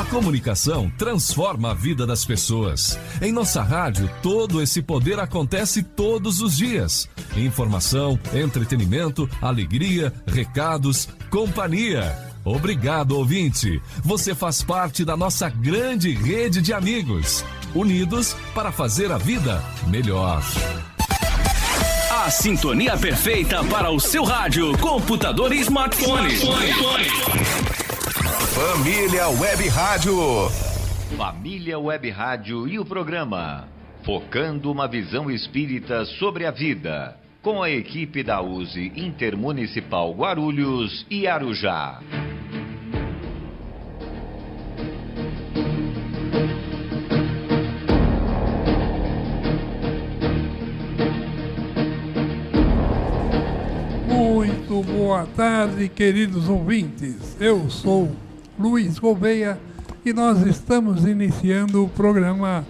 A comunicação transforma a vida das pessoas. Em nossa rádio, todo esse poder acontece todos os dias. Informação, entretenimento, alegria, recados, companhia. Obrigado, ouvinte. Você faz parte da nossa grande rede de amigos, unidos para fazer a vida melhor. A sintonia perfeita para o seu rádio, computador e smartphone. Família Web Rádio. Família Web Rádio e o programa Focando uma Visão Espírita sobre a Vida, com a equipe da USE Intermunicipal Guarulhos e Arujá. Muito boa tarde, queridos ouvintes. Eu sou Luiz Gouveia e nós estamos iniciando o programa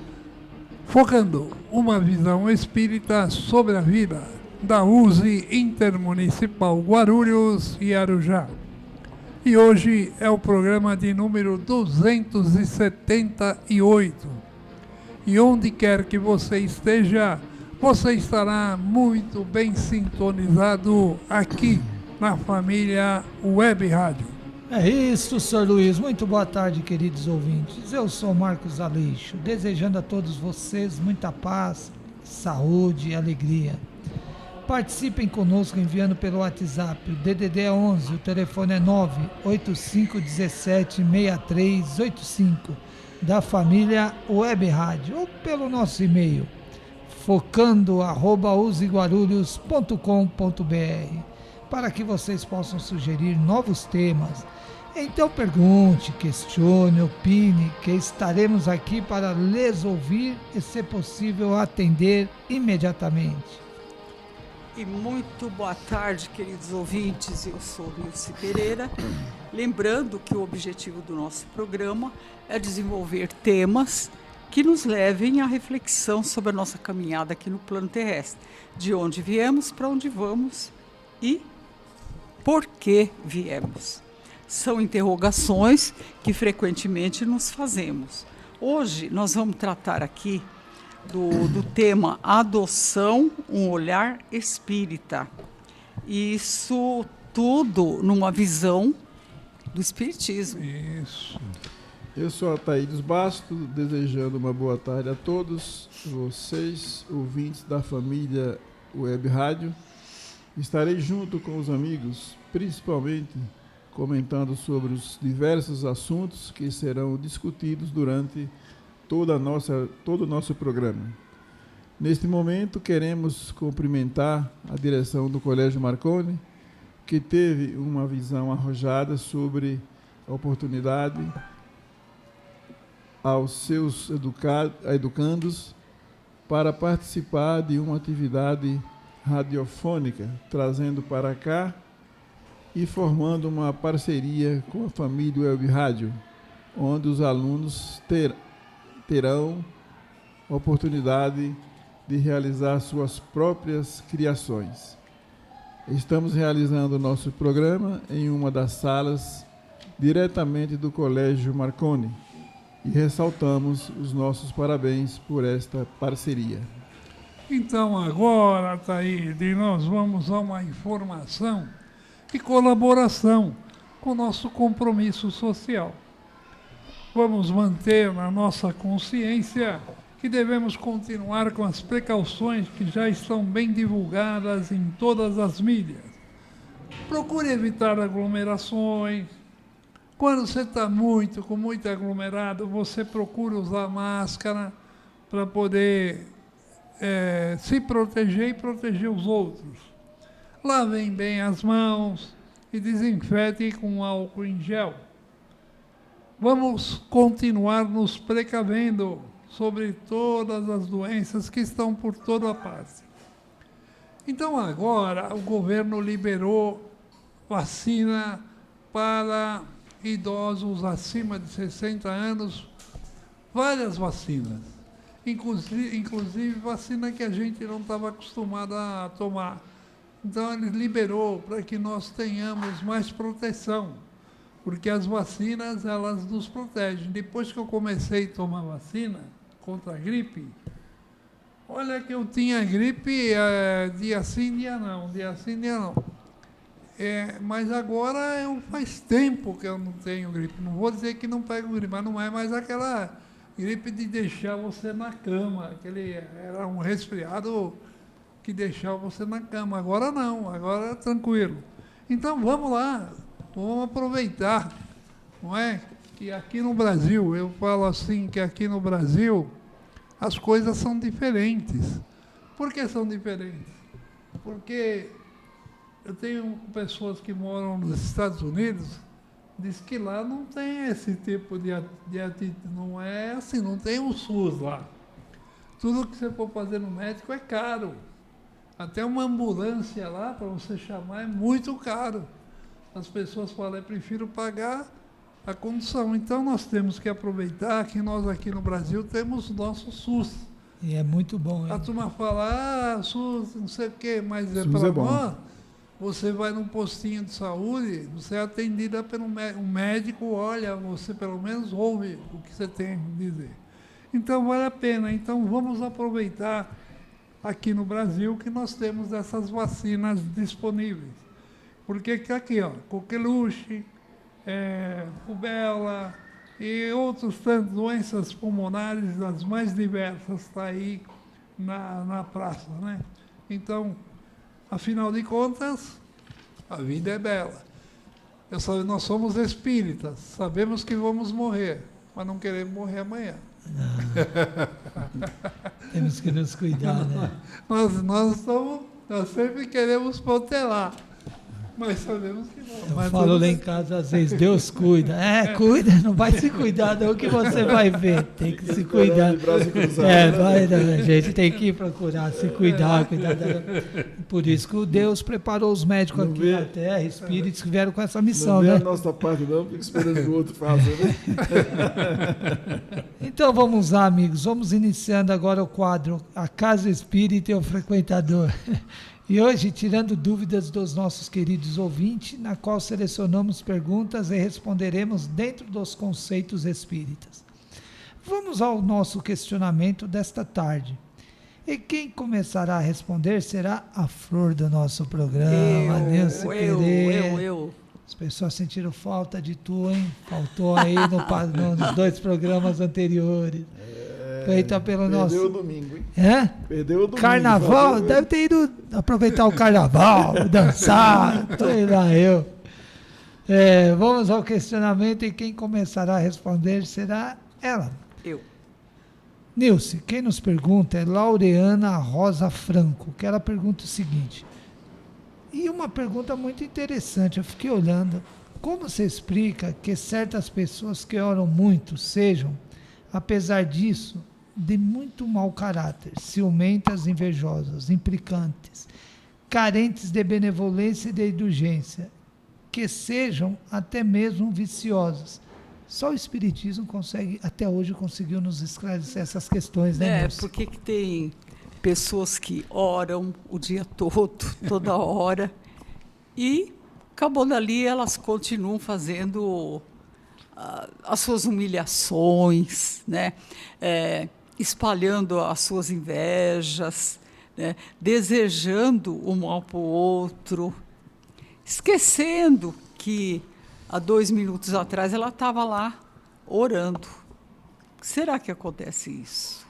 Focando uma Visão Espírita sobre a Vida, da USE Intermunicipal Guarulhos e Arujá. E hoje é o programa de número 278. E onde quer que você esteja, você estará muito bem sintonizado aqui na família Web Rádio. É isso, Sr. Luiz. Muito boa tarde, queridos ouvintes. Eu sou Marcos Aleixo, desejando a todos vocês muita paz, saúde e alegria. Participem conosco enviando pelo WhatsApp. O DDD é 11, o telefone é 985176385, da família Web Rádio, ou pelo nosso e-mail focando@useguarulhos.com.br, para que vocês possam sugerir novos temas. Então pergunte, questione, opine, que estaremos aqui para lhes ouvir e, se possível, atender imediatamente. E muito boa tarde, queridos ouvintes. Eu sou Nilce Pereira. Lembrando que o objetivo do nosso programa é desenvolver temas que nos levem à reflexão sobre a nossa caminhada aqui no plano terrestre. De onde viemos, para onde vamos e por que viemos. São interrogações que frequentemente nos fazemos. Hoje nós vamos tratar aqui do tema adoção, um olhar espírita. Isso tudo numa visão do espiritismo. Isso. Eu sou Ataídes Basto, desejando uma boa tarde a todos vocês, ouvintes da família Web Rádio. Estarei junto com os amigos, principalmente comentando sobre os diversos assuntos que serão discutidos durante todo o nosso programa. Neste momento, queremos cumprimentar a direção do Colégio Marconi, que teve uma visão arrojada sobre a oportunidade aos seus educandos para participar de uma atividade radiofônica, trazendo para cá e formando uma parceria com a família Web Rádio, onde os alunos terão a oportunidade de realizar suas próprias criações. Estamos realizando o nosso programa em uma das salas diretamente do Colégio Marconi e ressaltamos os nossos parabéns por esta parceria. Então agora, Taíde, nós vamos a uma informação e colaboração com o nosso compromisso social. Vamos manter na nossa consciência que devemos continuar com as precauções que já estão bem divulgadas em todas as mídias. Procure evitar aglomerações. Quando você está com muito aglomerado, você procura usar máscara para poder se proteger e proteger os outros. Lavem bem as mãos e desinfetem com álcool em gel. Vamos continuar nos precavendo sobre todas as doenças que estão por toda parte. Então agora o governo liberou vacina para idosos acima de 60 anos, várias vacinas, inclusive vacina que a gente não estava acostumado a tomar. Então ele liberou para que nós tenhamos mais proteção, porque as vacinas, elas nos protegem. Depois que eu comecei a tomar vacina contra a gripe, olha que eu tinha gripe dia sim, dia não, dia sim, dia não. Mas agora faz tempo que eu não tenho gripe. Não vou dizer que não pego gripe, mas não é mais aquela gripe de deixar você na cama. Era um resfriado que deixava você na cama. Agora não, agora é tranquilo. Então vamos lá, vamos aproveitar. Não é? Que aqui no Brasil, eu falo assim, que aqui no Brasil as coisas são diferentes. Por que são diferentes? Porque eu tenho pessoas que moram nos Estados Unidos, diz que lá não tem esse tipo de atitude, não é assim, não tem um SUS lá. Tudo que você for fazer no médico é caro. Até uma ambulância lá, para você chamar, é muito caro. As pessoas falam, eu prefiro pagar a condução. Então nós temos que aproveitar que nós aqui no Brasil temos o nosso SUS. E é muito bom. A turma fala, SUS, não sei o quê, mas SUS é bom. Você vai num postinho de saúde, você é atendida pelo um médico, olha, você pelo menos ouve o que você tem a dizer. Então vale a pena. Então vamos aproveitar aqui no Brasil que nós temos essas vacinas disponíveis. Porque aqui, ó, coqueluche, rubéola e outras tantas doenças pulmonares, das mais diversas, está aí na praça, né? Então, afinal de contas, a vida é bela. Nós somos espíritas, sabemos que vamos morrer, mas não queremos morrer amanhã. Temos que nos cuidar, né? Nós sempre queremos protelar, mas sabemos que não. Eu falo lá em casa às vezes, Deus cuida. Cuida, não vai se cuidar, não, que você vai ver. Tem que se cuidar. A gente tem que procurar se cuidar. Por isso que Deus preparou os médicos aqui na Terra, espíritos que vieram com essa missão, né? Não é a nossa parte, não, fica esperando que o outro faça, né? Então vamos lá, amigos. Vamos iniciando agora o quadro A Casa Espírita e o Frequentador. E hoje, tirando dúvidas dos nossos queridos ouvintes, na qual selecionamos perguntas e responderemos dentro dos conceitos espíritas. Vamos ao nosso questionamento desta tarde. E quem começará a responder será a flor do nosso programa, Nilce Pereira. Eu. As pessoas sentiram falta de tu, hein? Faltou aí nos 2 programas anteriores. Feita pelo nosso. Perdeu o domingo, hein? Perdeu o domingo. Carnaval, deve ter ido aproveitar o carnaval, dançar, sei lá eu. Vamos ao questionamento e quem começará a responder será ela. Eu. Nilce, quem nos pergunta é Laureana Rosa Franco, que ela pergunta o seguinte, e uma pergunta muito interessante, eu fiquei olhando, como você explica que certas pessoas que oram muito sejam, apesar disso, de muito mau caráter, ciumentas, invejosas, implicantes, carentes de benevolência e de indulgência, que sejam até mesmo viciosas. Só o Espiritismo até hoje conseguiu nos esclarecer essas questões, né, Nilce? Porque que tem pessoas que oram o dia todo, toda hora, e acabou dali, elas continuam fazendo as suas humilhações, né? Espalhando as suas invejas, né? Desejando o mal para o outro, esquecendo que há 2 minutos atrás ela estava lá orando. Será que acontece isso?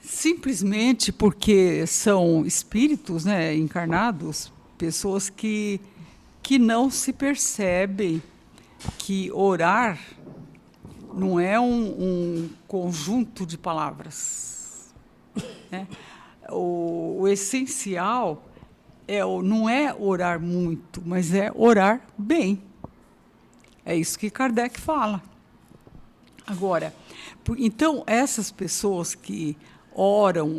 Simplesmente porque são espíritos, né, encarnados, pessoas que não se percebem que orar não é um conjunto de palavras, né? O essencial não é orar muito, mas é orar bem. É isso que Kardec fala. Agora, então, essas pessoas que oram,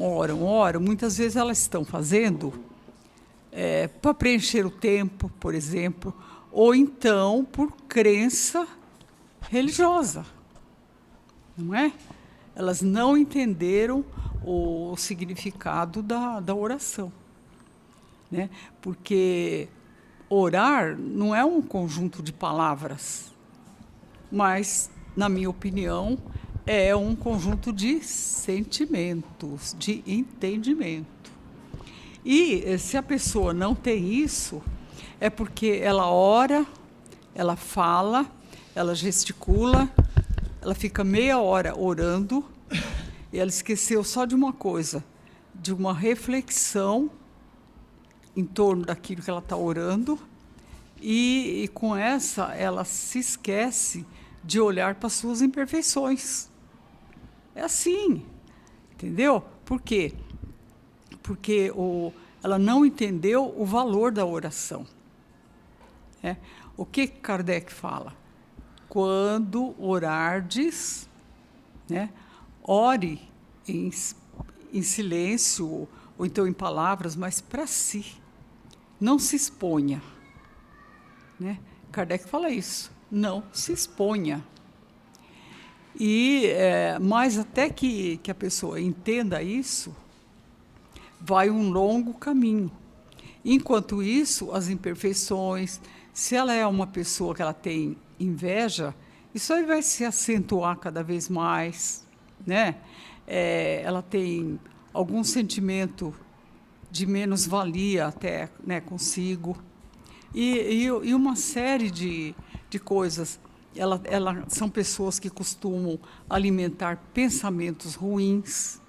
muitas vezes elas estão fazendo para preencher o tempo, por exemplo, ou então por crença religiosa, não é? Elas não entenderam o significado da oração, né? Porque orar não é um conjunto de palavras, mas, na minha opinião, é um conjunto de sentimentos, de entendimento. E se a pessoa não tem isso, é porque ela ora, ela fala, ela gesticula, ela fica meia hora orando e ela esqueceu só de uma coisa, de uma reflexão em torno daquilo que ela está orando e com essa ela se esquece de olhar para as suas imperfeições. É assim, entendeu? Por quê? Porque ela não entendeu o valor da oração. O que Kardec fala? Quando orardes, ore em silêncio, ou então em palavras, mas para si. Não se exponha. Kardec fala isso. Não se exponha. Mas até que a pessoa entenda isso, vai um longo caminho. Enquanto isso, as imperfeições, se ela é uma pessoa que ela tem inveja, isso aí vai se acentuar cada vez mais, ela tem algum sentimento de menos-valia até consigo, e uma série de coisas. São pessoas que costumam alimentar pensamentos ruins,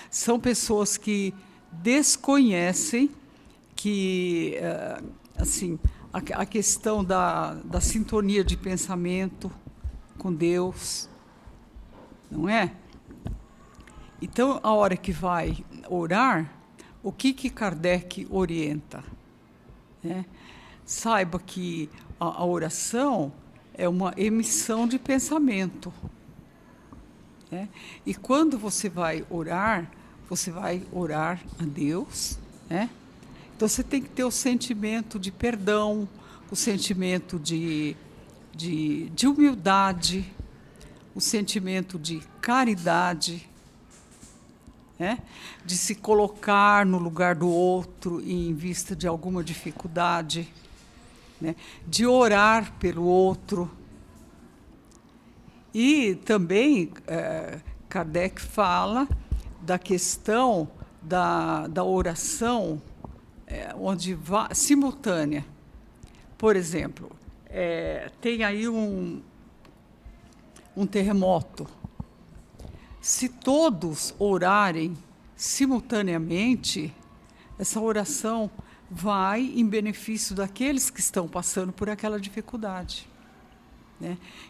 são pessoas que desconhecem que, assim, a questão da sintonia de pensamento com Deus, não é? Então, a hora que vai orar, o que Kardec orienta? Saiba que a oração é uma emissão de pensamento. E quando você vai orar a Deus, então você tem que ter o sentimento de perdão, o sentimento de humildade, o sentimento de caridade, de se colocar no lugar do outro em vista de alguma dificuldade, de orar pelo outro. E também Kardec fala da questão da oração simultânea. Por exemplo, tem aí um terremoto. Se todos orarem simultaneamente, essa oração vai em benefício daqueles que estão passando por aquela dificuldade.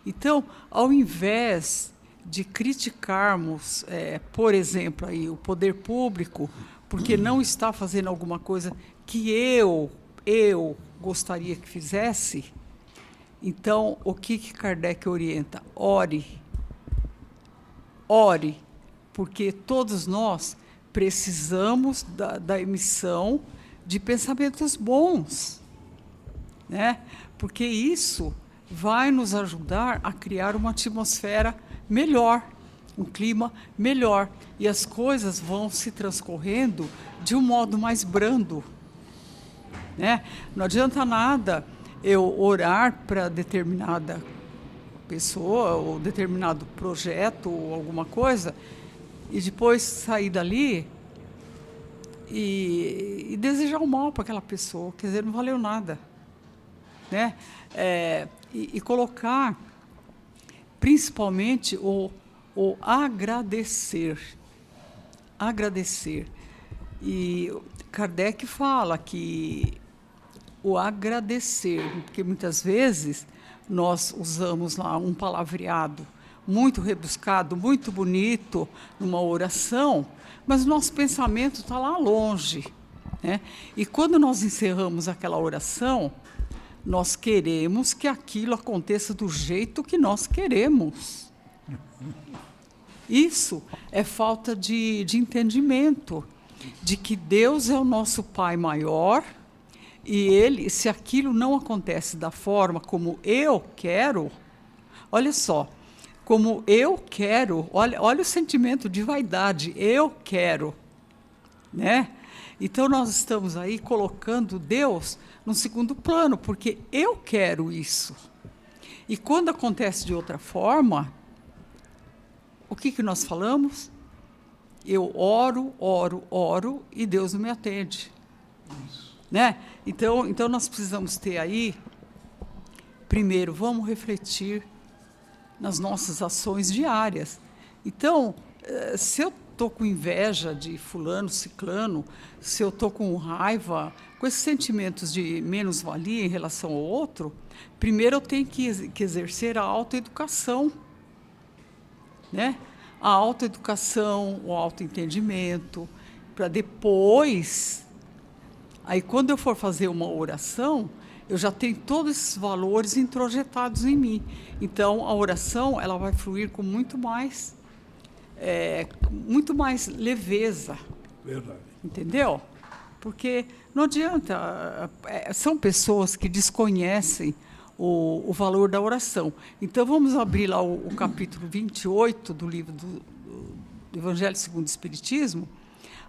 Então, ao invés de criticarmos, por exemplo, aí, o poder público, porque não está fazendo alguma coisa que eu gostaria que fizesse, então, o que Kardec orienta? Ore, porque todos nós precisamos da emissão de pensamentos bons, porque isso vai nos ajudar a criar uma atmosfera melhor, um clima melhor, e as coisas vão se transcorrendo de um modo mais brando. Não adianta nada eu orar para determinada pessoa, ou determinado projeto, ou alguma coisa, e depois sair dali e desejar o mal para aquela pessoa, quer dizer, não valeu nada. E colocar, principalmente, o agradecer. Agradecer. E Kardec fala que o agradecer, porque muitas vezes nós usamos lá um palavreado muito rebuscado, muito bonito, numa oração, mas o nosso pensamento está lá longe. E quando nós encerramos aquela oração, nós queremos que aquilo aconteça do jeito que nós queremos. Isso é falta de entendimento, de que Deus é o nosso Pai maior, e se aquilo não acontece da forma como eu quero, olha só, como eu quero, olha o sentimento de vaidade, eu quero, Então, nós estamos aí colocando Deus no segundo plano, porque eu quero isso. E quando acontece de outra forma, o que nós falamos? Eu oro, oro, oro e Deus não me atende. Isso. Né? Então, nós precisamos ter aí, primeiro, vamos refletir nas nossas ações diárias. Então, se eu estou com inveja de fulano, ciclano, se eu estou com raiva, com esses sentimentos de menos-valia em relação ao outro, primeiro eu tenho que exercer a autoeducação, né? A autoeducação, o autoentendimento, para depois, aí quando eu for fazer uma oração, eu já tenho todos esses valores introjetados em mim. Então, a oração ela vai fluir com muito mais leveza. Verdade. Entendeu? Porque não adianta, são pessoas que desconhecem o valor da oração. Então, vamos abrir lá o capítulo 28 do livro do Evangelho segundo o Espiritismo,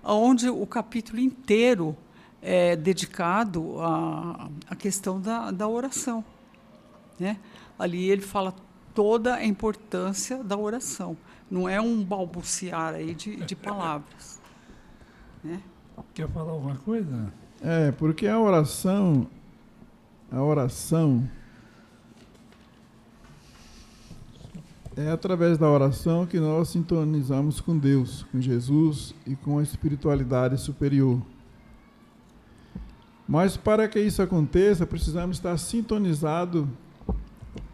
onde o capítulo inteiro é dedicado à questão da oração. Né? Ali ele fala toda a importância da oração. Não é um balbuciar aí de palavras. Né? Quer falar alguma coisa? Porque a oração é através da oração que nós sintonizamos com Deus, com Jesus e com a espiritualidade superior. Mas para que isso aconteça, precisamos estar sintonizado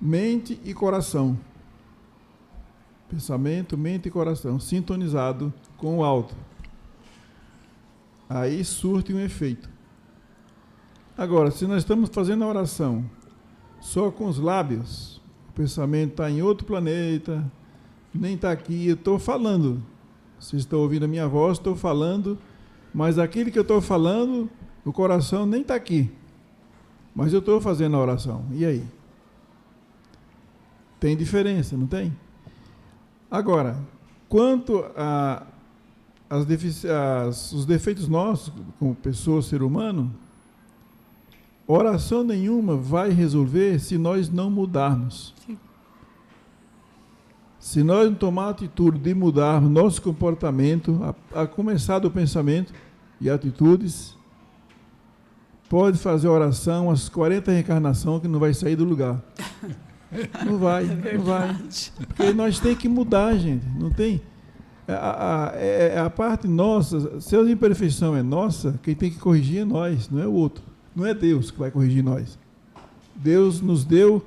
mente e coração. Pensamento, mente e coração, sintonizado com o alto. Aí surte um efeito. Agora, se nós estamos fazendo a oração só com os lábios, o pensamento está em outro planeta, nem está aqui, eu estou falando. Vocês estão ouvindo a minha voz, estou falando, mas aquilo que eu estou falando, o coração nem está aqui. Mas eu estou fazendo a oração. E aí? Tem diferença, não tem? Agora, quanto os defeitos nossos, como pessoa, ser humano, oração nenhuma vai resolver se nós não mudarmos. Sim. Se nós não tomarmos a atitude de mudar nosso comportamento, a começar do pensamento e atitudes, pode fazer oração às 40 reencarnações que não vai sair do lugar. Não vai, não vai. Porque nós temos que mudar, gente. Não tem. A parte nossa, se a imperfeição é nossa, quem tem que corrigir é nós, não é o outro. Não é Deus que vai corrigir nós. Deus nos deu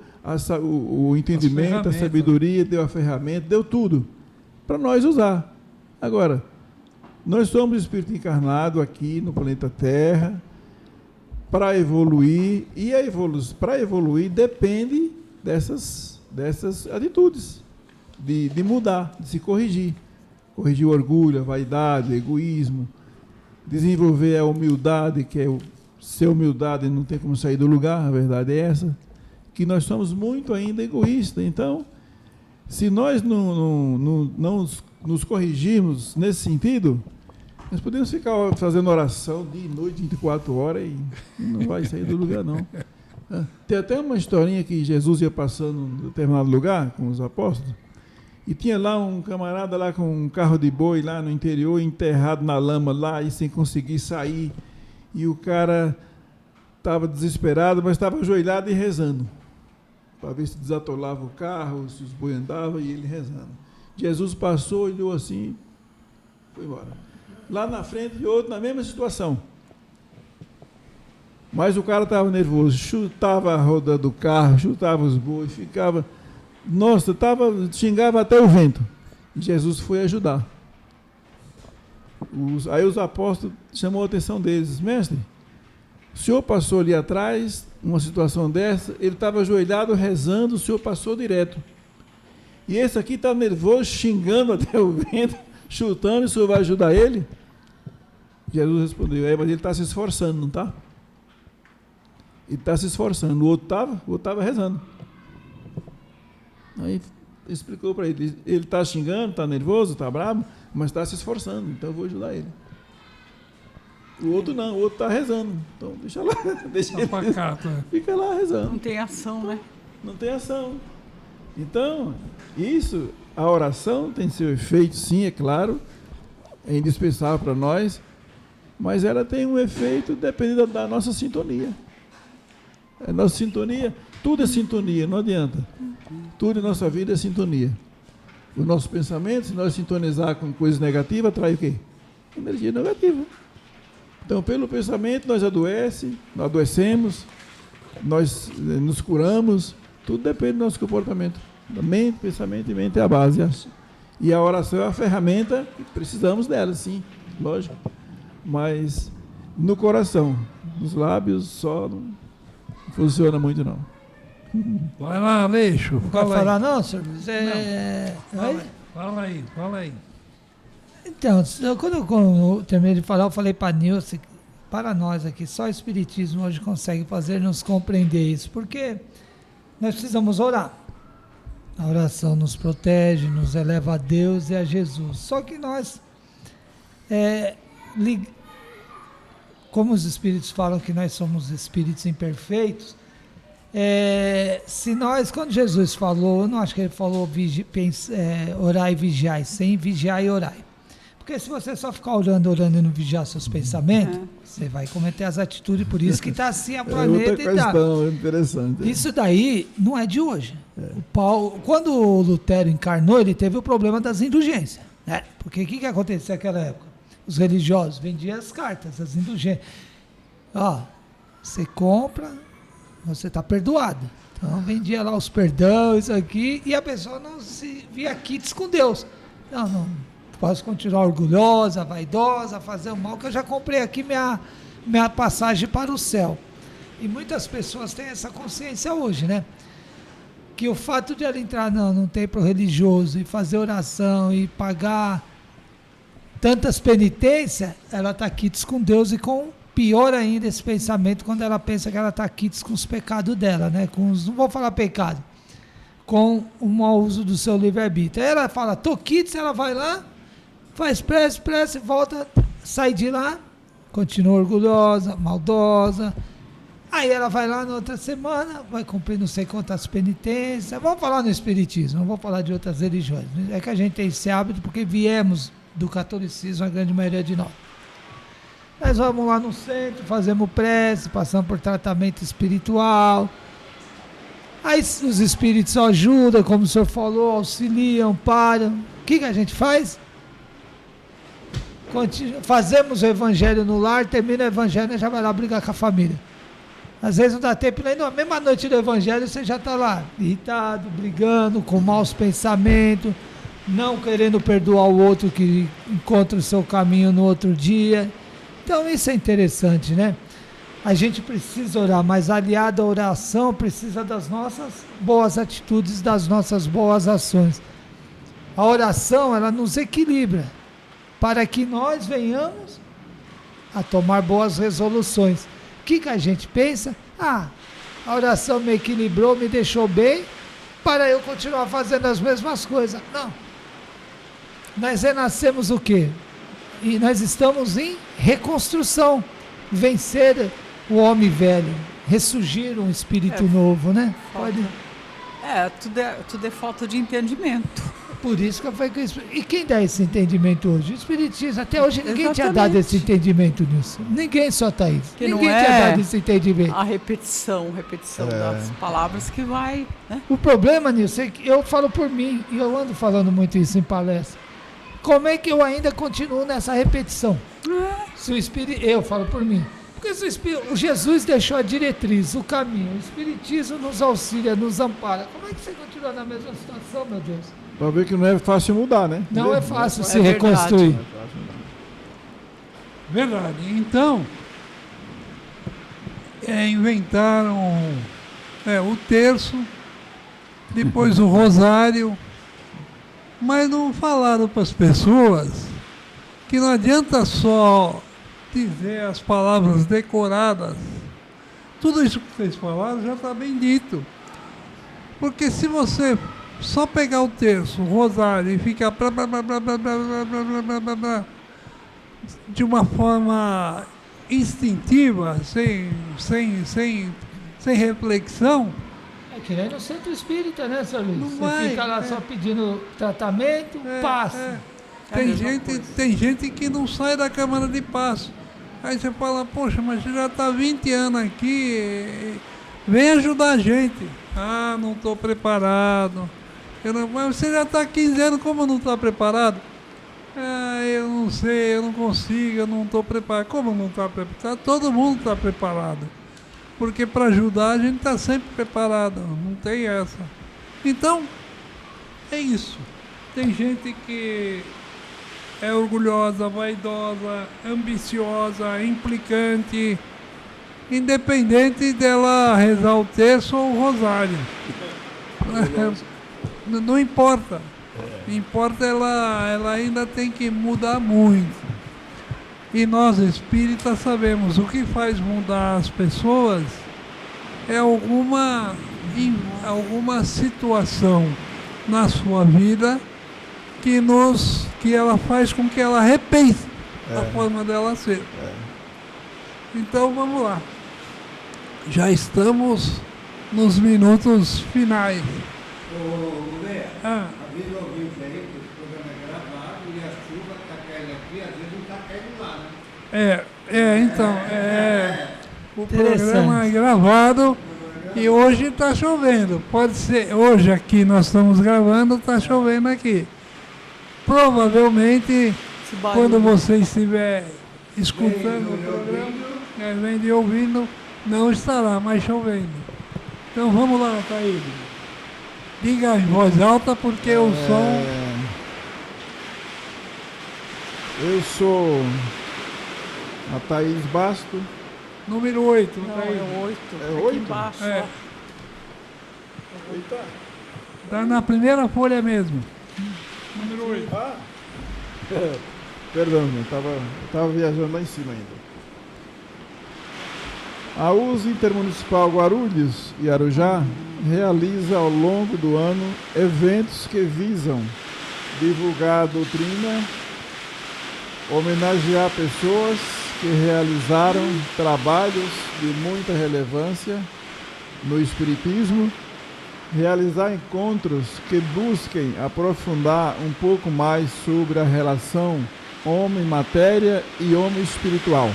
o entendimento, a sabedoria, deu a ferramenta, deu tudo para nós usar. Agora, nós somos espírito encarnado aqui no planeta Terra para evoluir, e para evoluir depende dessas atitudes, de mudar, de se corrigir. Corrigir o orgulho, a vaidade, o egoísmo, desenvolver a humildade, que é ser humildade não tem como sair do lugar, a verdade é essa, que nós somos muito ainda egoístas. Então, se nós não nos corrigirmos nesse sentido, nós podemos ficar fazendo oração dia e noite, 24 horas, e não vai sair do lugar, não. Tem até uma historinha que Jesus ia passando em determinado lugar com os apóstolos, e tinha lá um camarada lá com um carro de boi lá no interior, enterrado na lama lá e sem conseguir sair. E o cara estava desesperado, mas estava ajoelhado e rezando, para ver se desatolava o carro, se os boi andavam, e ele rezando. Jesus passou, olhou assim, foi embora. Lá na frente de outro, na mesma situação. Mas o cara estava nervoso, chutava a roda do carro, chutava os bois, ficava... Nossa, xingava até o vento. E Jesus foi ajudar. Aí os apóstolos chamou a atenção deles. Mestre, o senhor passou ali atrás, uma situação dessa, ele estava ajoelhado, rezando, o senhor passou direto. E esse aqui está nervoso, xingando até o vento, chutando, e o senhor vai ajudar ele? Jesus respondeu, mas ele está se esforçando, não está? Ele está se esforçando. O outro estava rezando. Aí explicou para ele está xingando, está nervoso, está bravo, mas está se esforçando, então eu vou ajudar ele. O outro não, o outro está rezando. Então deixa lá, deixa ele, fica lá rezando. Não tem ação, né? Não tem ação. Então, isso, a oração tem seu efeito, sim, é claro, é indispensável para nós, mas ela tem um efeito dependendo da nossa sintonia. A nossa sintonia, tudo é sintonia, não adianta. Tudo em nossa vida é sintonia. O nosso pensamento, se nós sintonizar com coisas negativas, atrai o quê? Energia negativa. Então, pelo pensamento, nós adoecemos, nós nos curamos, tudo depende do nosso comportamento. Da mente, pensamento e mente é a base. E a oração é a ferramenta, precisamos dela, sim, lógico. Mas no coração, nos lábios, só não funciona muito, não. Vai lá, Aleixo. Não quer falar não, senhor Luiz? Fala aí. Então, quando eu terminei de falar, eu falei para Nilce, para nós aqui, só o Espiritismo hoje consegue fazer-nos compreender isso, porque nós precisamos orar. A oração nos protege, nos eleva a Deus e a Jesus. Só que nós, como os Espíritos falam que nós somos espíritos imperfeitos, se nós, quando Jesus falou, eu não acho que ele falou orar e vigiar, sem vigiar e orar. Porque se você só ficar orando e não vigiar seus pensamentos, você vai cometer as atitudes, por isso que está assim a planeta outra questão interessante. Isso daí não é de hoje. Quando o Lutero encarnou, ele teve o problema das indulgências. Né? Porque o que aconteceu naquela época? Os religiosos vendiam as cartas, as indulgências. Você compra, você está perdoado. Então vendia lá os perdão, isso aqui, e a pessoa não se via quites com Deus. Não posso continuar orgulhosa, vaidosa, fazer o mal, que eu já comprei aqui minha passagem para o céu. E muitas pessoas têm essa consciência hoje, né? Que o fato de ela entrar num templo religioso e fazer oração e pagar tantas penitências, ela está quites com Deus, e com pior ainda esse pensamento quando ela pensa que ela está quites com os pecados dela, né? Não vou falar pecado, com o mau uso do seu livre-arbítrio. Aí ela fala, tô quites, ela vai lá, faz prece, volta, sai de lá, continua orgulhosa, maldosa. Aí ela vai lá na outra semana, vai cumprir não sei quantas penitências. Vamos falar no Espiritismo, não vou falar de outras religiões. É que a gente tem esse hábito porque viemos do catolicismo, a grande maioria de nós. Nós vamos lá no centro, fazemos prece, passamos por tratamento espiritual. Aí os espíritos ajudam, como o senhor falou, auxiliam, param. O que a gente faz? Fazemos o evangelho no lar, termina o evangelho e já vai lá brigar com a família. Às vezes não dá tempo, nem na mesma noite do evangelho você já está lá, irritado, brigando, com maus pensamentos, não querendo perdoar o outro que encontra o seu caminho no outro dia. Então isso é interessante, né? A gente precisa orar, mas aliado à oração precisa das nossas boas atitudes, das nossas boas ações. A oração, ela nos equilibra, para que nós venhamos a tomar boas resoluções. O que a gente pensa? A oração me equilibrou, me deixou bem, para eu continuar fazendo as mesmas coisas. Não. Nós renascemos o quê? E nós estamos em reconstrução, vencer o homem velho, ressurgir um espírito novo, né? Tudo é falta de entendimento. Por isso que eu falei que e quem dá esse entendimento hoje? O Espiritismo. Até hoje ninguém tinha dado esse entendimento nisso. Ninguém, só Thaís. Que ninguém não tinha dado esse entendimento. A repetição das palavras que vai, né? O problema, Nilson, é que eu falo por mim, e eu ando falando muito isso em palestra. Como é que eu ainda continuo nessa repetição? Se o Espírito, eu falo por mim. Porque se o Jesus deixou a diretriz, o caminho, o Espiritismo nos auxilia, nos ampara. Como é que você continua na mesma situação, meu Deus? Para ver que não é fácil mudar, né? Não é fácil se reconstruir. Verdade. Então, inventaram o terço, depois o rosário, mas não falaram para as pessoas que não adianta só dizer as palavras decoradas. Tudo isso que vocês falaram já está bem dito. Porque se você só pegar o terço, o rosário e ficar de uma forma instintiva, sem reflexão. É que nem no centro espírita, né, Sr. Luiz? Não Você vai, fica lá só pedindo tratamento, passa. Tem gente que não sai da Câmara de Passo. Aí você fala, poxa, mas você já está 20 anos aqui, vem ajudar a gente. Ah, não estou preparado. Mas você já está 15 anos, como não está preparado? Ah, eu não sei, eu não consigo, eu não estou preparado. Como não está preparado? Todo mundo está preparado. Porque para ajudar a gente está sempre preparado, não tem essa. Então, é isso. Tem gente que é orgulhosa, vaidosa, ambiciosa, implicante, independente dela rezar o terço ou o rosário. Não importa. Importa ela ainda tem que mudar muito. E nós espíritas sabemos, o que faz mudar as pessoas é alguma situação na sua vida que ela faz com que ela repense a forma dela ser. Então vamos lá. Já estamos nos minutos finais. Avisa o ouvinte aí que o programa é gravado e a chuva está caindo aqui, às vezes não está caindo lá, né? O programa é gravado e hoje está chovendo. Pode ser, hoje aqui nós estamos gravando, está chovendo aqui. Provavelmente, quando você estiver escutando o programa, vendo e ouvindo, não estará mais chovendo. Então vamos lá, Taíde. Diga em voz alta porque o som... Eu sou a Thaís Basto. Número 8. Não, é 8. É aqui 8? embaixo. É. Eita. Está na primeira folha mesmo. Número 8. Perdão, eu estava viajando lá em cima ainda. A USE Intermunicipal Guarulhos e Arujá realiza ao longo do ano eventos que visam divulgar a doutrina, homenagear pessoas que realizaram trabalhos de muita relevância no espiritismo, realizar encontros que busquem aprofundar um pouco mais sobre a relação homem-matéria e homem-espiritual.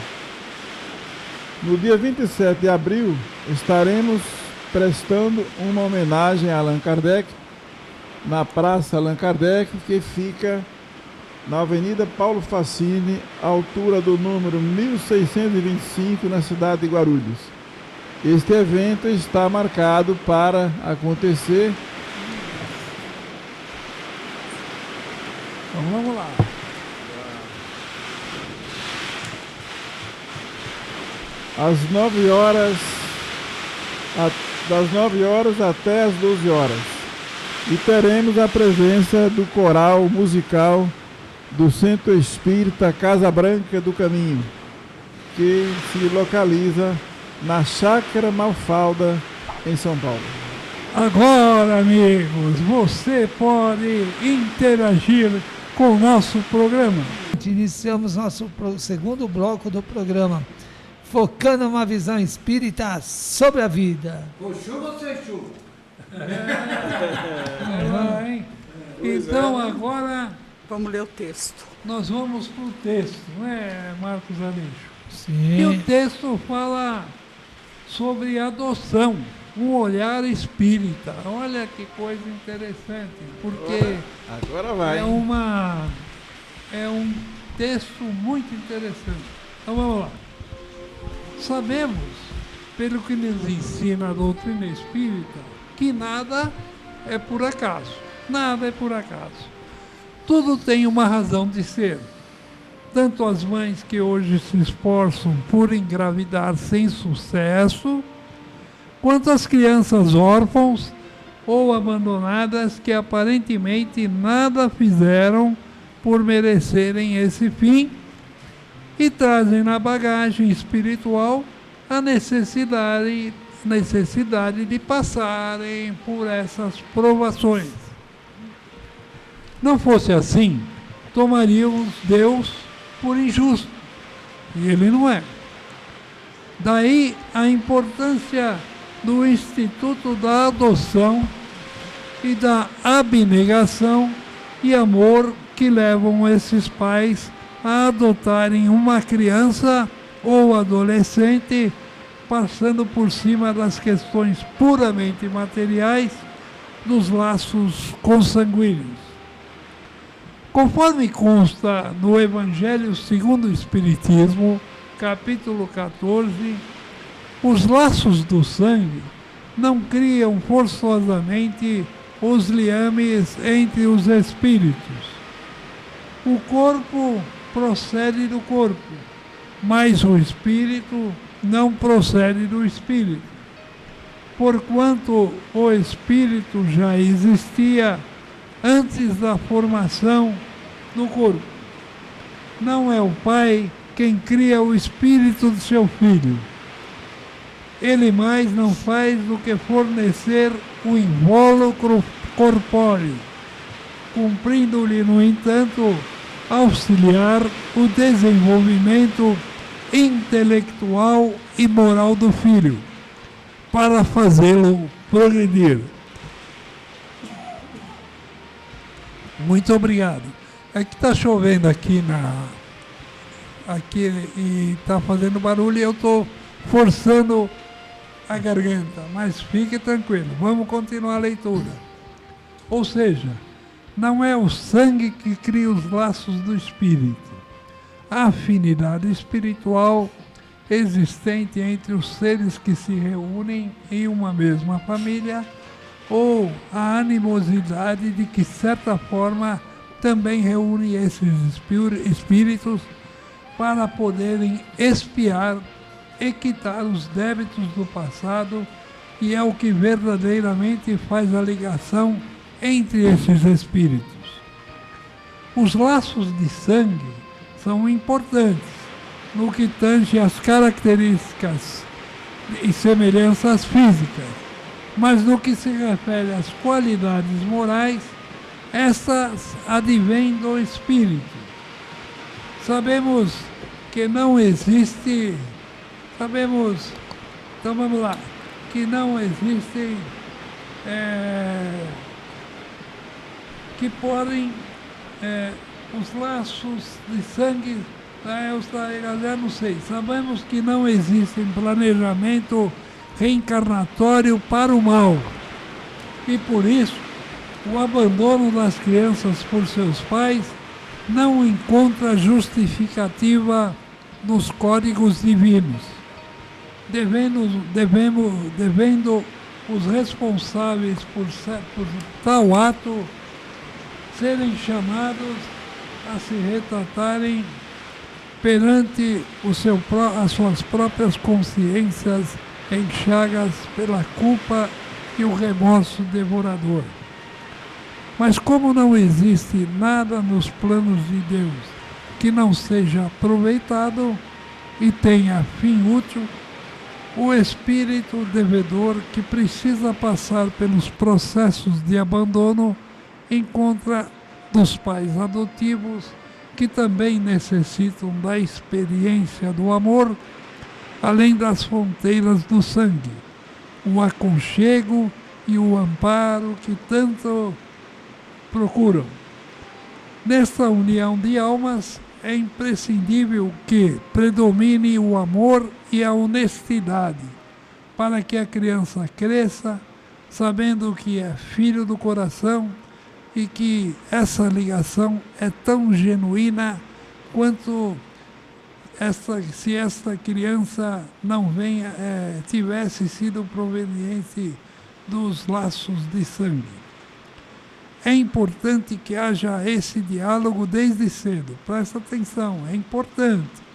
No dia 27 de abril, estaremos prestando uma homenagem a Allan Kardec na Praça Allan Kardec, que fica na Avenida Paulo Facine, altura do número 1625, na cidade de Guarulhos. Este evento está marcado para acontecer. Então vamos lá. Às 9 horas, das 9 horas até as 12 horas. E teremos a presença do coral musical do Centro Espírita Casa Branca do Caminho, que se localiza na Chácara Malfalda, em São Paulo. Agora, amigos, você pode interagir com o nosso programa. Iniciamos nosso segundo bloco do programa, focando uma visão espírita sobre a vida. Com chuva ou sem chuva? Então agora Vamos ler o texto. nós vamos para o texto, não é, Marcos Aleixo? Sim. E o texto fala sobre adoção, um olhar espírita. Olha que coisa interessante, porque Agora vai. é um texto muito interessante. Então vamos lá. Sabemos, pelo que nos ensina a doutrina espírita, que nada é por acaso. Nada é por acaso. Tudo tem uma razão de ser. Tanto as mães que hoje se esforçam por engravidar sem sucesso, quanto as crianças órfãos ou abandonadas que aparentemente nada fizeram por merecerem esse fim e trazem na bagagem espiritual a necessidade de passarem por essas provações. Não fosse assim, tomaríamos Deus por injusto. E Ele não é. Daí a importância do instituto da adoção e da abnegação e amor que levam esses pais a adotarem uma criança ou adolescente, passando por cima das questões puramente materiais dos laços consanguíneos. Conforme consta no Evangelho segundo o Espiritismo, capítulo 14, os laços do sangue não criam forçosamente os liames entre os espíritos. O corpo procede do corpo, mas o espírito não procede do espírito. Porquanto o espírito já existia antes da formação do corpo. Não é o pai quem cria o espírito do seu filho. Ele mais não faz do que fornecer o invólucro corpóreo, cumprindo-lhe, no entanto, auxiliar o desenvolvimento intelectual e moral do filho, para fazê-lo progredir. Muito obrigado. É que está chovendo aqui e está fazendo barulho e eu estou forçando a garganta, mas fique tranquilo, vamos continuar a leitura. Ou seja, não é o sangue que cria os laços do espírito. A afinidade espiritual existente entre os seres que se reúnem em uma mesma família, ou a animosidade de que, de certa forma, também reúne esses espíritos para poderem expiar e quitar os débitos do passado, e é o que verdadeiramente faz a ligação entre esses espíritos. Os laços de sangue são importantes no que tange às características e semelhanças físicas, mas no que se refere às qualidades morais, essas advêm do espírito. Sabemos que não existe, então vamos lá, que não existem que podem os laços de sangue, eu não sei, sabemos que não existe planejamento reencarnatório para o mal, e por isso o abandono das crianças por seus pais não encontra justificativa nos códigos divinos, devendo os responsáveis por tal ato serem chamados a se retratarem perante as suas próprias consciências enxagas pela culpa e o remorso devorador. Mas como não existe nada nos planos de Deus que não seja aproveitado e tenha fim útil, o espírito devedor que precisa passar pelos processos de abandono encontra dos pais adotivos, que também necessitam da experiência do amor, além das fronteiras do sangue, o aconchego e o amparo que tanto procuram. Nesta união de almas, é imprescindível que predomine o amor e a honestidade, para que a criança cresça sabendo que é filho do coração e que essa ligação é tão genuína quanto se esta criança não tivesse sido proveniente dos laços de sangue. É importante que haja esse diálogo desde cedo. Presta atenção, é importante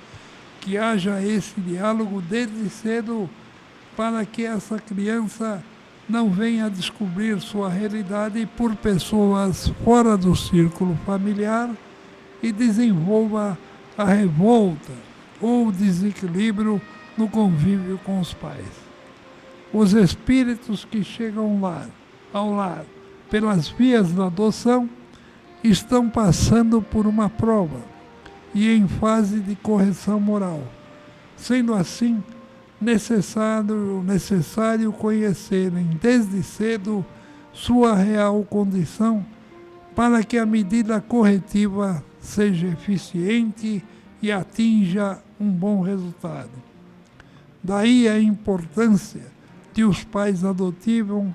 que haja esse diálogo desde cedo para que essa criança não venha a descobrir sua realidade por pessoas fora do círculo familiar e desenvolva a revolta ou desequilíbrio no convívio com os pais. Os espíritos que chegam ao lar pelas vias da adoção estão passando por uma prova e em fase de correção moral. Sendo assim, necessário conhecerem desde cedo sua real condição para que a medida corretiva seja eficiente e atinja um bom resultado. Daí a importância de os pais adotivos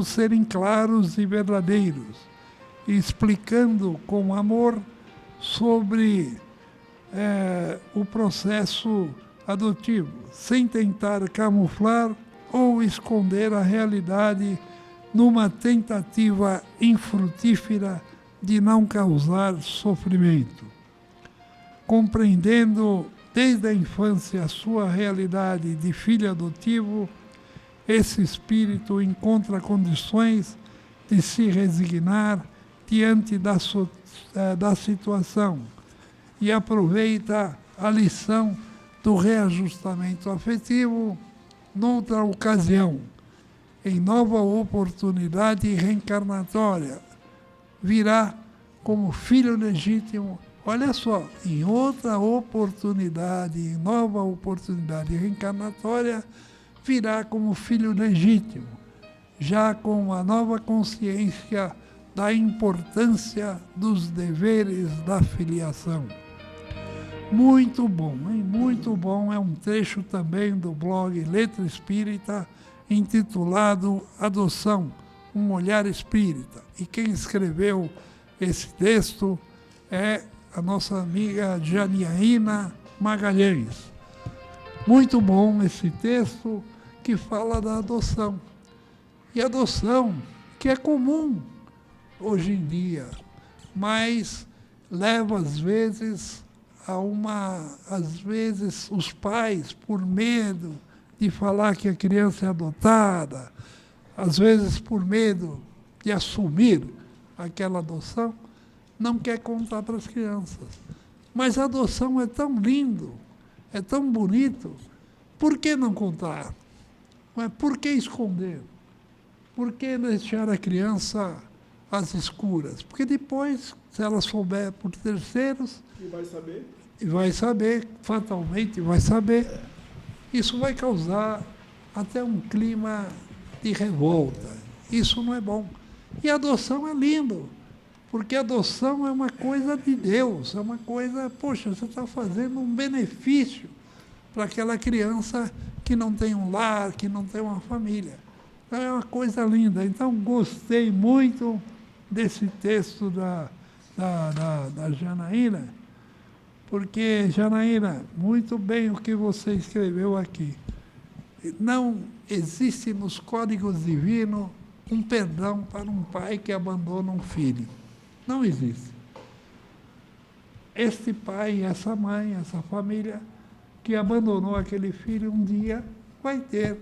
serem claros e verdadeiros, explicando com amor sobre o processo adotivo, sem tentar camuflar ou esconder a realidade numa tentativa infrutífera de não causar sofrimento. Compreendendo desde a infância a sua realidade de filho adotivo, esse espírito encontra condições de se resignar diante da situação e aproveita a lição do reajustamento afetivo noutra ocasião, em nova oportunidade reencarnatória, virá como filho legítimo. Olha só, em outra oportunidade, em nova oportunidade reencarnatória, virá como filho legítimo, já com a nova consciência da importância dos deveres da filiação. Muito bom, hein? Muito bom. É um trecho também do blog Letra Espírita, intitulado Adoção, um olhar espírita. E quem escreveu esse texto é a nossa amiga Janaína Magalhães. Muito bom esse texto que fala da adoção. E adoção, que é comum hoje em dia, mas leva às vezes os pais, por medo de falar que a criança é adotada, às vezes por medo de assumir aquela adoção, não quer contar para as crianças. Mas a adoção é tão lindo, é tão bonito, por que não contar? Por que esconder? Por que deixar a criança às escuras? Porque depois, se ela souber por terceiros... E vai saber, fatalmente vai saber. Isso vai causar até um clima de revolta. Isso não é bom. E a adoção é lindo, porque a adoção é uma coisa de Deus, é uma coisa, poxa, você está fazendo um benefício para aquela criança que não tem um lar, que não tem uma família. Então é uma coisa linda. Então gostei muito desse texto da Janaína, porque, Janaína, muito bem o que você escreveu aqui. Não existe nos códigos divinos um perdão para um pai que abandona um filho. Não existe. Este pai, essa mãe, essa família que abandonou aquele filho um dia vai ter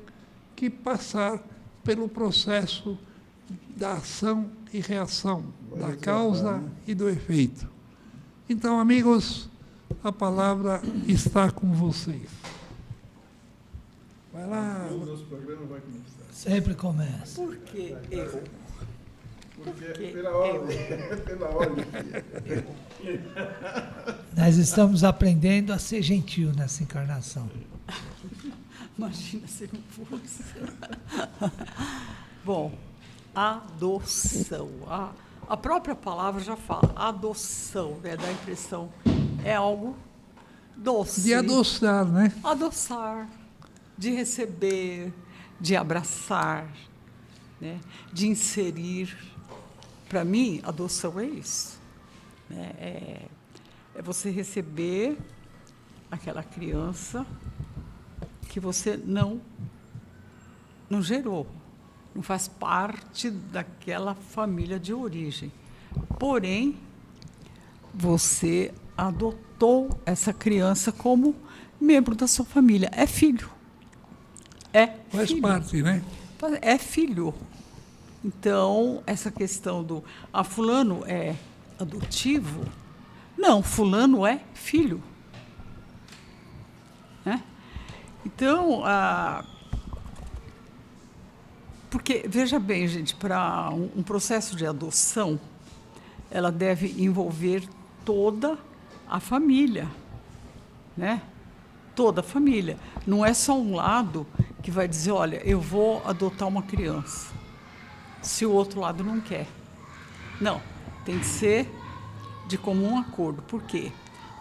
que passar pelo processo da ação e reação, da causa e do efeito. Então, amigos, a palavra está com vocês. Vai lá. O nosso programa vai começar. Sempre começa. Por que eu? Porque pela ordem. Pela ordem. Nós estamos aprendendo a ser gentil nessa encarnação. Imagina se não fosse. Bom, adoção. A própria palavra já fala, adoção, né? Dá a impressão, é algo doce. De adoçar, né? Adoçar, de receber, de abraçar, né? De inserir. Para mim, adoção é isso. Né? É você receber aquela criança que você não gerou. Não faz parte daquela família de origem. Porém, você adotou essa criança como membro da sua família. É filho. Faz parte, né? É filho. Então, essa questão do... fulano é adotivo? Não, fulano é filho. Né? Então, porque, veja bem, gente, para um processo de adoção, ela deve envolver toda a família, né? toda a família. Não é só um lado que vai dizer, olha, eu vou adotar uma criança, se o outro lado não quer. Não, tem que ser de comum acordo. Por quê?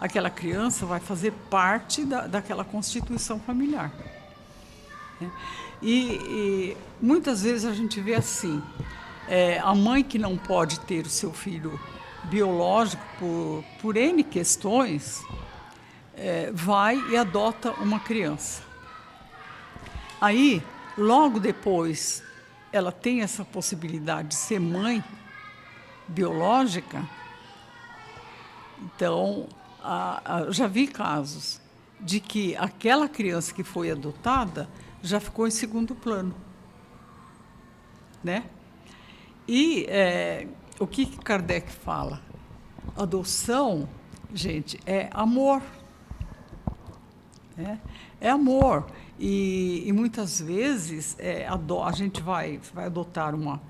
Aquela criança vai fazer parte daquela constituição familiar. Né? E muitas vezes a gente vê assim, a mãe que não pode ter o seu filho biológico por N questões, vai e adota uma criança. Aí, logo depois, ela tem essa possibilidade de ser mãe biológica. Então, já vi casos de que aquela criança que foi adotada já ficou em segundo plano, né? E o que Kardec fala? Adoção, gente, é amor. Né? É amor. E muitas vezes a gente vai adotar uma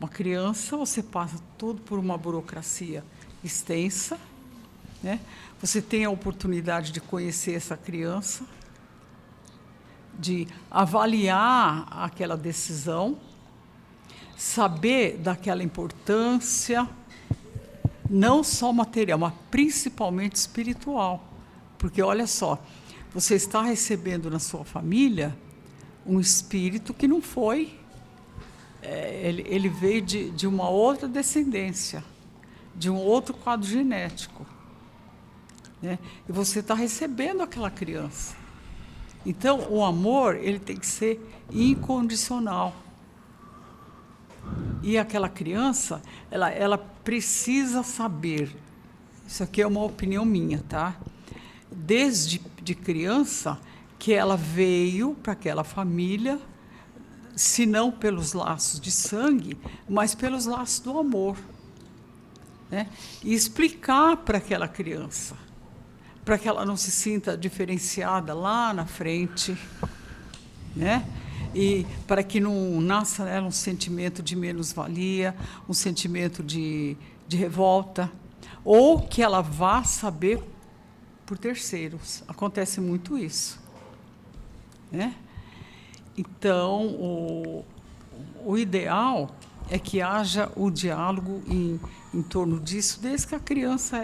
criança, você passa tudo por uma burocracia extensa, né? Você tem a oportunidade de conhecer essa criança, de avaliar aquela decisão, saber daquela importância, não só material, mas principalmente espiritual. Porque, olha só, você está recebendo na sua família um espírito que não foi, ele veio de uma outra descendência, de um outro quadro genético. Né? E você está recebendo aquela criança. Então, o amor, ele tem que ser incondicional. E aquela criança, ela precisa saber, isso aqui é uma opinião minha, tá? Desde de criança, que ela veio para aquela família, se não pelos laços de sangue, mas pelos laços do amor. Né? E explicar para aquela criança, para que ela não se sinta diferenciada lá na frente, né? E para que não nasça nela um sentimento de menos-valia, um sentimento de revolta, ou que ela vá saber por terceiros. Acontece muito isso. Né? Então, o ideal é que haja o diálogo em torno disso desde que a criança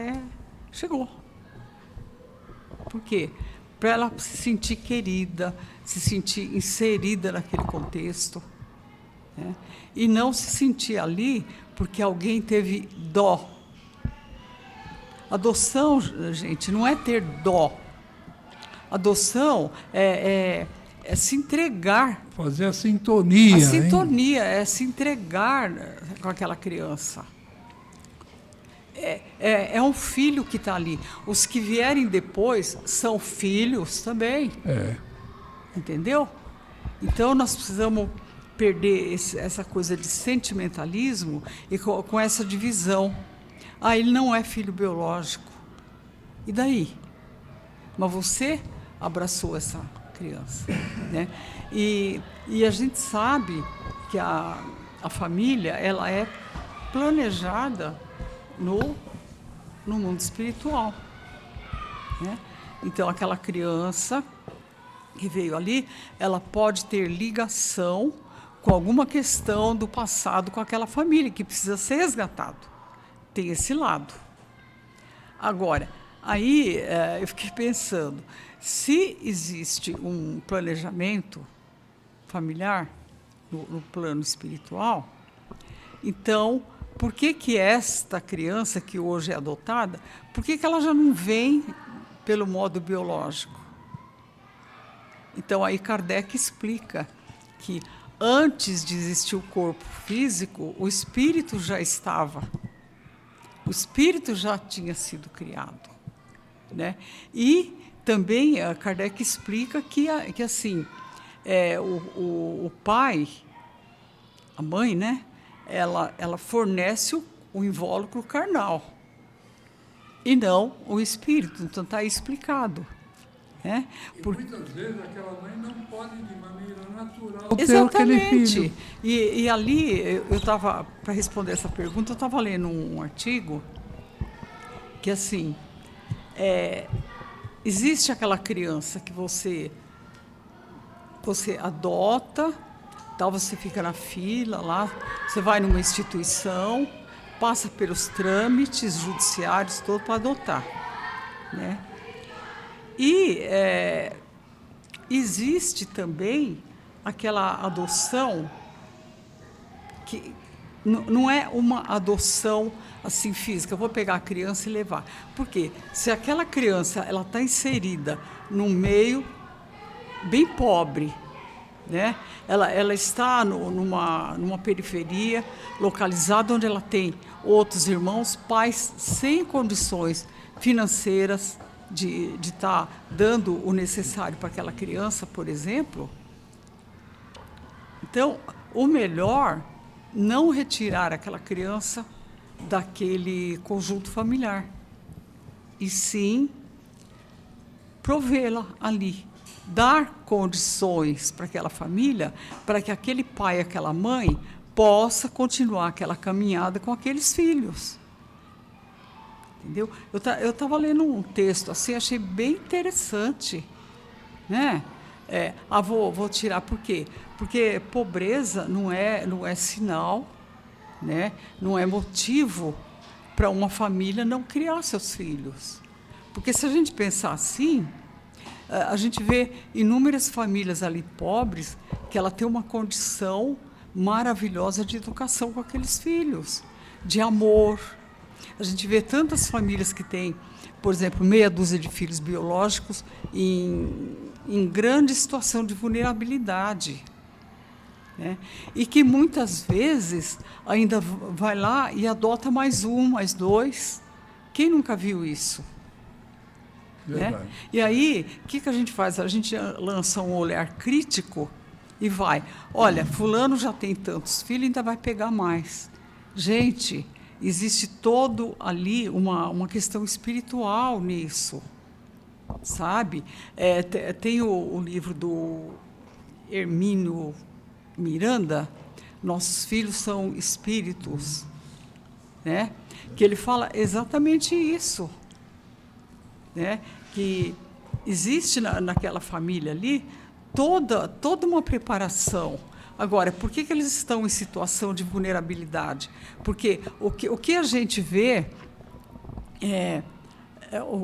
chegou. Por quê? Para ela se sentir querida, se sentir inserida naquele contexto. Né? E não se sentir ali porque alguém teve dó. Adoção, gente, não é ter dó. Adoção é se entregar. Fazer a sintonia. A sintonia, é se entregar com aquela criança. É um filho que está ali. Os que vierem depois são filhos também. Entendeu? Então, nós precisamos perder essa coisa de sentimentalismo e com essa divisão. Ele não é filho biológico. E daí? Mas você abraçou essa criança. Né? E a gente sabe que a família ela é planejada no mundo espiritual. Né? Então, aquela criança que veio ali, ela pode ter ligação com alguma questão do passado com aquela família, que precisa ser resgatado. Tem esse lado. Agora, aí eu fiquei pensando, se existe um planejamento familiar no plano espiritual, então, por que esta criança que hoje é adotada, por que ela já não vem pelo modo biológico? Então, aí Kardec explica que antes de existir o corpo físico, o espírito já estava. O espírito já tinha sido criado. Né? E também Kardec explica que assim, o pai, a mãe, né? Ela fornece o invólucro carnal e não o espírito. Então, está aí explicado. Né? E muitas vezes aquela mãe não pode, de maneira natural, exatamente. ter aquele filho. E ali, eu estava, para responder essa pergunta, eu estava lendo um artigo que, assim, existe aquela criança que você adota, tal, você fica na fila lá, você vai numa instituição, passa pelos trâmites judiciários todos para adotar, né? E existe também aquela adoção que não é uma adoção assim física, eu vou pegar a criança e levar. Por quê? Se aquela criança ela está inserida num meio bem pobre, né? Ela está numa periferia localizada onde ela tem outros irmãos, pais sem condições financeiras de estar dando o necessário para aquela criança, por exemplo. Então, o melhor não retirar aquela criança daquele conjunto familiar, e sim provê-la ali, dar condições para aquela família, para que aquele pai, aquela mãe, possa continuar aquela caminhada com aqueles filhos. Entendeu? Eu estava lendo um texto assim, achei bem interessante, né? Vou tirar por quê? Porque pobreza não é sinal, né? Não é motivo para uma família não criar seus filhos. Porque se a gente pensar assim, a gente vê inúmeras famílias ali pobres que ela tem uma condição maravilhosa de educação com aqueles filhos, de amor. A gente vê tantas famílias que têm, por exemplo, meia dúzia de filhos biológicos em grande situação de vulnerabilidade, né? E que muitas vezes ainda vai lá e adota mais um, mais dois. Quem nunca viu isso? Né? E aí, o que a gente faz? A gente lança um olhar crítico e vai, olha, fulano já tem tantos filhos, ainda vai pegar mais. Gente, existe todo ali uma questão espiritual nisso, sabe? Tem o livro do Hermínio Miranda, Nossos Filhos São Espíritos, né? Que ele fala exatamente isso, né? Que existe naquela família ali toda uma preparação. Agora, por que eles estão em situação de vulnerabilidade? Porque o que a gente vê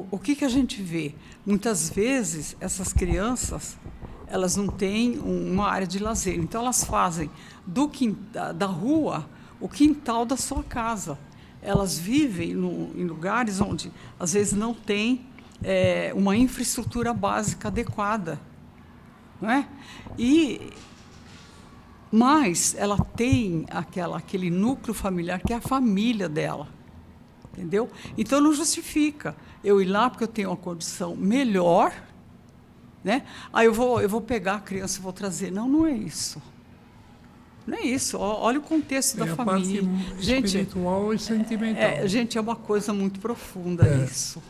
o que a gente vê? Muitas vezes essas crianças elas não têm uma área de lazer, então elas fazem da rua o quintal da sua casa. Elas vivem em lugares onde às vezes não tem uma infraestrutura básica adequada, não é? Mas ela tem aquele núcleo familiar que é a família dela, entendeu? Então não justifica eu ir lá porque eu tenho uma condição melhor, né? Aí eu vou pegar a criança e vou trazer. Não é isso. Não é isso. Olha o contexto da família. Parte espiritual e sentimental. Gente, é uma coisa muito profunda isso.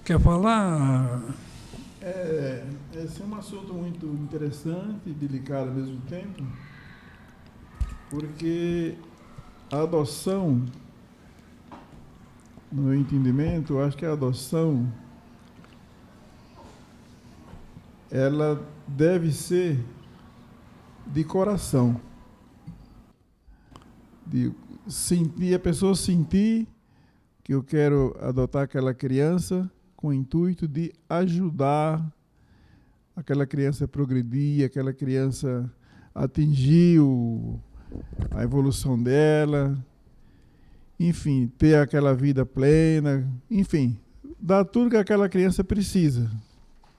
Quer falar? Esse é um assunto muito interessante e delicado ao mesmo tempo, porque a adoção, no meu entendimento, eu acho que a adoção ela deve ser de coração, de sentir, a pessoa sentir que eu quero adotar aquela criança com o intuito de ajudar aquela criança a progredir, aquela criança a atingir a evolução dela, enfim, ter aquela vida plena, enfim, dar tudo que aquela criança precisa.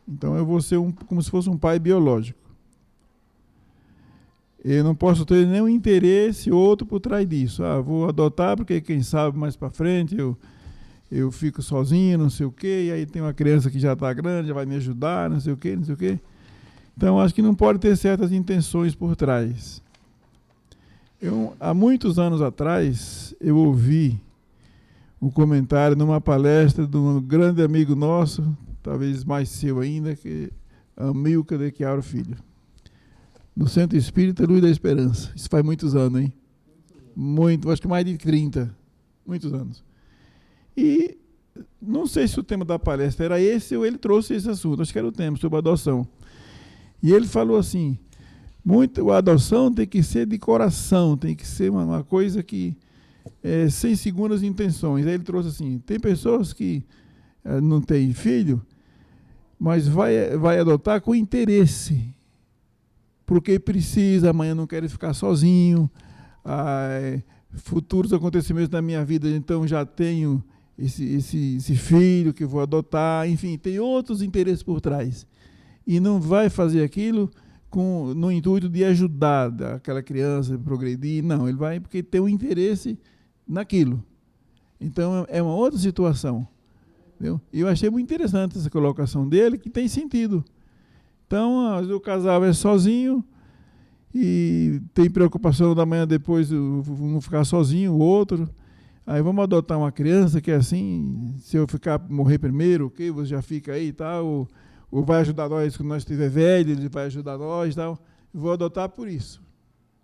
Então eu vou ser como se fosse um pai biológico. Eu não posso ter nenhum interesse outro por trás disso. Vou adotar porque quem sabe mais para frente eu fico sozinho, não sei o quê, e aí tem uma criança que já está grande, já vai me ajudar, não sei o quê, não sei o quê. Então acho que não pode ter certas intenções por trás. Há muitos anos atrás, eu ouvi um comentário numa palestra de um grande amigo nosso, talvez mais seu ainda, que é Amilcar de Chiaro Filho, no Centro Espírita Luz da Esperança. Isso faz muitos anos, hein? Muito, acho que mais de 30, muitos anos. E não sei se o tema da palestra era esse ou ele trouxe esse assunto, acho que era o tema, sobre adoção. E ele falou assim, a adoção tem que ser de coração, tem que ser uma coisa que sem segundas intenções. Aí ele trouxe assim, tem pessoas que não têm filho, mas vai adotar com interesse, porque precisa, amanhã não quer ficar sozinho, futuros acontecimentos da minha vida, então já tenho esse filho que vou adotar, enfim, tem outros interesses por trás. E não vai fazer aquilo no intuito de ajudar aquela criança a progredir, não, ele vai porque tem um interesse naquilo. Então é uma outra situação. Entendeu? E eu achei muito interessante essa colocação dele, que tem sentido. Então, o casal é sozinho e tem preocupação da manhã depois um ficar sozinho, o outro. Aí vamos adotar uma criança que é assim, se eu morrer primeiro, ok, você já fica aí e tal, ou vai ajudar nós quando nós estiver velho, ele vai ajudar nós e tal. Vou adotar por isso.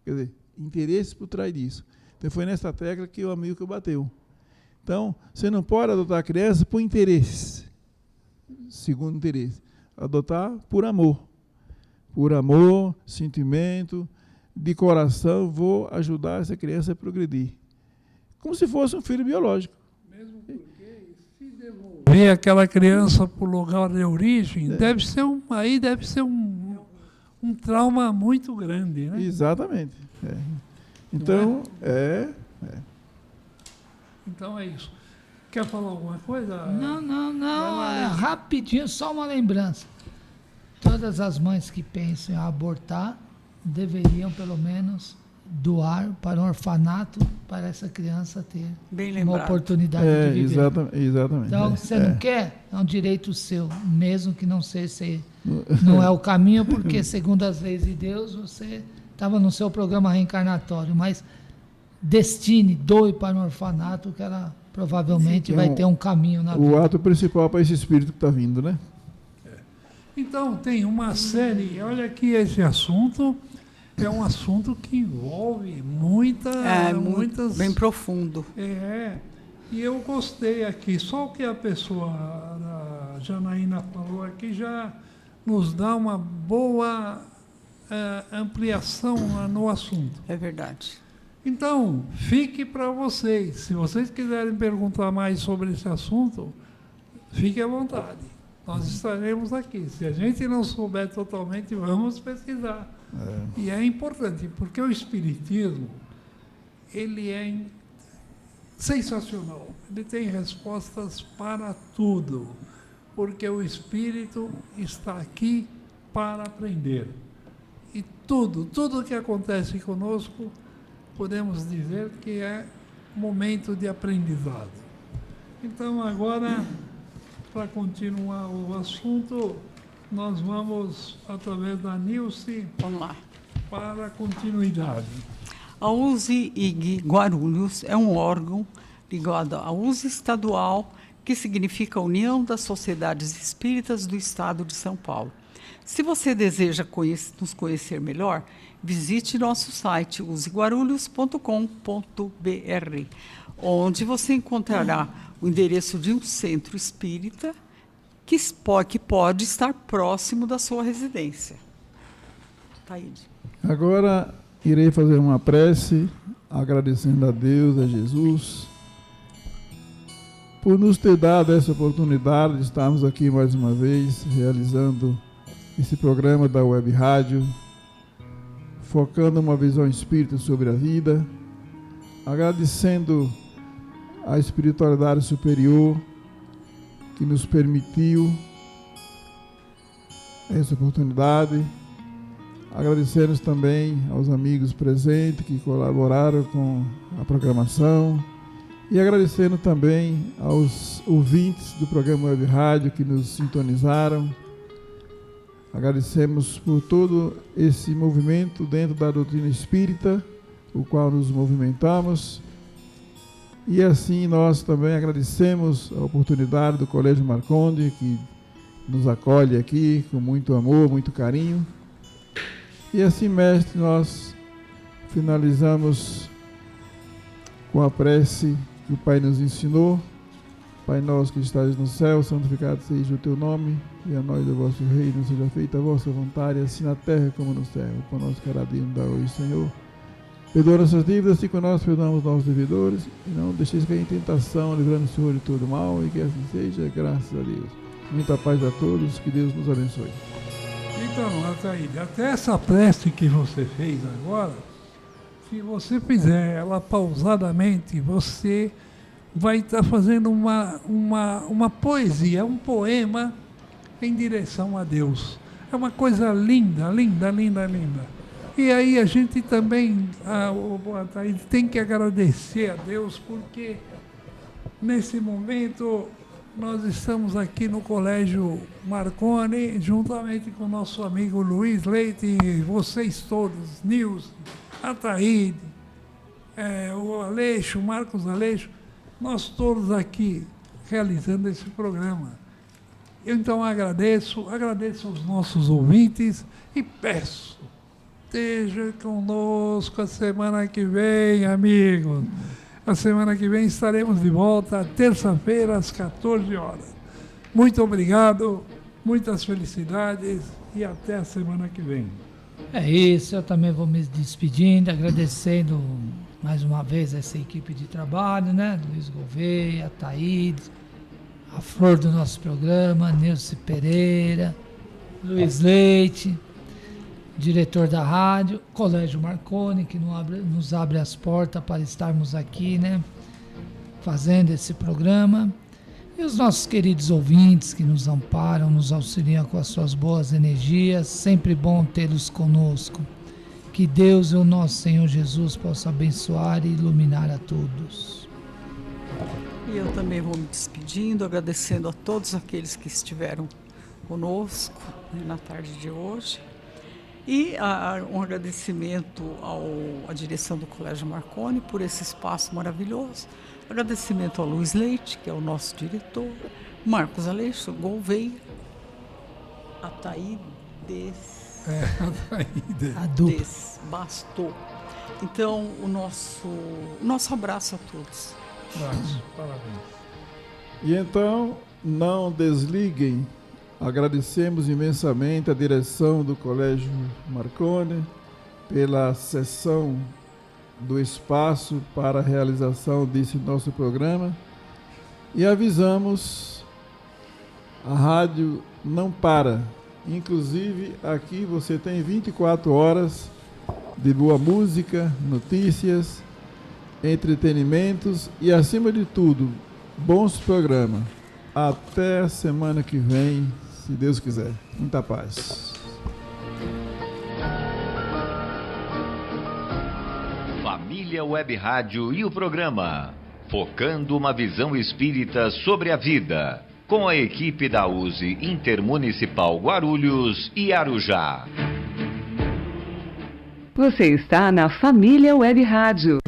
Quer dizer, interesse por trás disso. Então foi nessa tecla que o amigo que bateu. Então, você não pode adotar a criança por interesse, segundo interesse. Adotar por amor. Por amor, sentimento, de coração, vou ajudar essa criança a progredir. Como se fosse um filho biológico. Mesmo porque, se devolver aquela criança para o lugar de origem, deve ser um trauma muito grande, né? Exatamente. Então, Então é isso. Quer falar alguma coisa? Não, rapidinho, só uma lembrança. Todas as mães que pensam em abortar deveriam, pelo menos, doar para um orfanato para essa criança ter uma oportunidade de viver. Exatamente. Então, você não quer? É um direito seu, mesmo que não seja, não é o caminho, porque, segundo as leis de Deus, você estava no seu programa reencarnatório, mas doe para um orfanato, que ela provavelmente vai ter um caminho na vida. O ato principal para esse espírito que está vindo, né? Então, tem uma série, olha que esse assunto é um assunto que envolve muitas... Bem profundo. E eu gostei aqui, só o que a pessoa, a Janaína falou aqui, já nos dá uma boa ampliação no assunto. É verdade. Então, fique para vocês. Se vocês quiserem perguntar mais sobre esse assunto, fique à vontade. Nós estaremos aqui. Se a gente não souber totalmente, vamos pesquisar. E é importante, porque o Espiritismo, ele é sensacional. Ele tem respostas para tudo, porque o Espírito está aqui para aprender. E tudo que acontece conosco, podemos dizer que é momento de aprendizado. Então, agora, para continuar o assunto, nós vamos, através da Nilce, para a continuidade. A USE-IG Guarulhos é um órgão ligado à USE estadual, que significa União das Sociedades Espíritas do Estado de São Paulo. Se você deseja nos conhecer melhor, visite nosso site useguarulhos.com.br, onde você encontrará o endereço de um centro espírita que pode estar próximo da sua residência. Taíde. Agora irei fazer uma prece, agradecendo a Deus, a Jesus, por nos ter dado essa oportunidade de estarmos aqui mais uma vez, realizando esse programa da Web Rádio, focando uma visão espírita sobre a vida, agradecendo a espiritualidade superior que nos permitiu essa oportunidade, agradecendo também aos amigos presentes que colaboraram com a programação e agradecendo também aos ouvintes do programa Web Rádio que nos sintonizaram. Agradecemos por todo esse movimento dentro da doutrina espírita, o qual nos movimentamos. E assim nós também agradecemos a oportunidade do Colégio Marconde, que nos acolhe aqui com muito amor, muito carinho. E assim, mestre, nós finalizamos com a prece que o Pai nos ensinou, Pai nosso que estás no céu, santificado seja o teu nome, e a nós o vosso reino, seja feita a vossa vontade, assim na terra como no céu. O pão nosso cada dia nos dá hoje, Senhor. Perdoa nossas dívidas, assim como nós perdoamos nossos devedores, e não deixeis cair em tentação, livrando o Senhor de todo mal, e que assim seja, graças a Deus. Muita paz a todos, que Deus nos abençoe. Então, Ataíde, até essa prece que você fez agora, se você fizer ela pausadamente, você vai estar fazendo uma poesia, um poema em direção a Deus. É uma coisa linda, linda, linda, linda. E aí a gente também tem que agradecer a Deus, porque nesse momento nós estamos aqui no Colégio Marconi, juntamente com o nosso amigo Luiz Leite, e vocês todos, Nilson, Ataíde, o Aleixo, Marcos Aleixo, nós todos aqui realizando esse programa. Eu então agradeço aos nossos ouvintes e peço, esteja conosco a semana que vem, amigos. A semana que vem estaremos de volta, terça-feira, às 14 horas. Muito obrigado, muitas felicidades e até a semana que vem. É isso, eu também vou me despedindo, agradecendo mais uma vez essa equipe de trabalho, né? Luiz Gouveia, Ataíde, a flor do nosso programa, Nilce Pereira, Luiz Leite, diretor da rádio, Colégio Marconi, que nos abre as portas para estarmos aqui, né? Fazendo esse programa. E os nossos queridos ouvintes que nos amparam, nos auxiliam com as suas boas energias, sempre bom tê-los conosco. Que Deus e o nosso Senhor Jesus possam abençoar e iluminar a todos. E eu também vou me despedindo, agradecendo a todos aqueles que estiveram conosco, né, na tarde de hoje. E um agradecimento à direção do Colégio Marconi por esse espaço maravilhoso. Agradecimento ao Luiz Leite, que é o nosso diretor, Marcos Aleixo, Gouveia, Ataíde Bastou. Então, o nosso abraço a todos. Parabéns. E então, não desliguem. Agradecemos imensamente a direção do Colégio Marconi pela cessão do espaço para a realização desse nosso programa e avisamos, a rádio não para. Inclusive, aqui você tem 24 horas de boa música, notícias, entretenimentos e, acima de tudo, bons programas. Até a semana que vem, se Deus quiser. Muita paz. Família Web Rádio e o programa Focando uma Visão Espírita sobre a Vida, com a equipe da USE Intermunicipal Guarulhos e Arujá. Você está na Família Web Rádio.